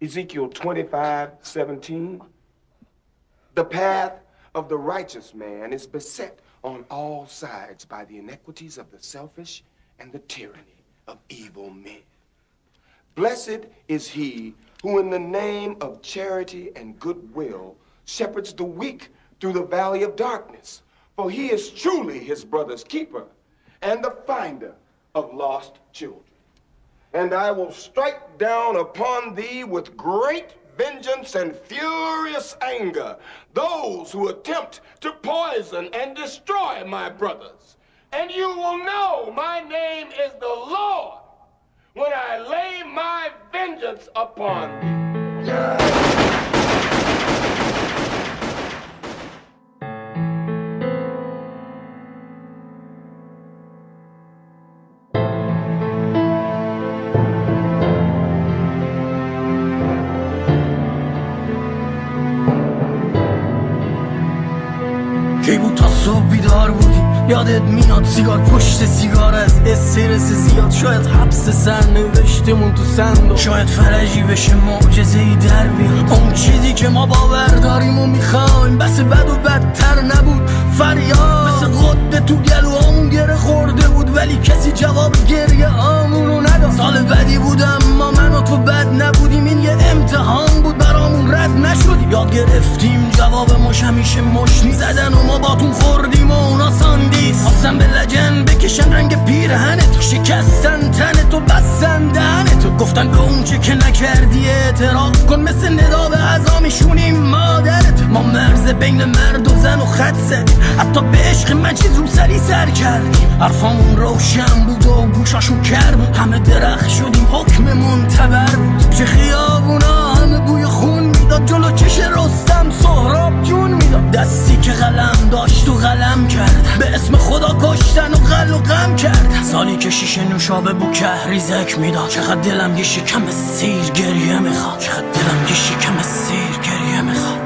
Ezekiel 25:17. The path of the righteous man is beset on all sides by the iniquities of the selfish and the tyranny of evil men. Blessed is he who in the name of charity and goodwill shepherds the weak through the valley of darkness, for he is truly his brother's keeper and the finder of lost children. And I will strike down upon thee with great vengeance and furious anger those who attempt to poison and destroy my brothers. And you will know my name is the Lord when I lay my vengeance upon thee. کی بود تا صبح بیدار بودی یادت میاد سیگار پشت سیگار از استرس زیاد شاید حبس سرنوشتمون تو صندوق شاید فرجی بشه معجزه‌ای در بیاد اون چیزی که ما باور داریم و میخوایم بس بد و بدتر نبود فریاد مثل غده تو گلوامون گره خورده بود ولی کسی جواب گریه آمونو نداد سال بدی بود اما من و تو بد نبودیم این یه امتحان بود برامون رد نشدیم یاد گرفتیم جواب مش همیشه مش میزدن و ما باتون خوردیم و اونا ساندیس خواستن به لجن بکشن رنگ پیرهنت شکستن تنت و بستن دهنت گفتن به اون چه که نکردی اعتراف کن مثل ندا به عزا میشونیم مادرت ما مرز بین مرد و زن و خط زدیم حتی به عشق مجید رو سری سر کردیم حرفامون روشن بود و گوشاشون کرد همه درخت شدیم حکممون تبر بود چه خیابونا همه بوی خون میداد جلو چش رستم سهراب جون میداد دستی که قلم داشت و قلم کرد به اسم خدا کشتن و قل و غم کرد سالی که شیشه نوشابه بو کهریزک میداد چقدر دلم یه شکم سیر گریه میخواد چقدر دلم یه شکم سیر گریه میخواد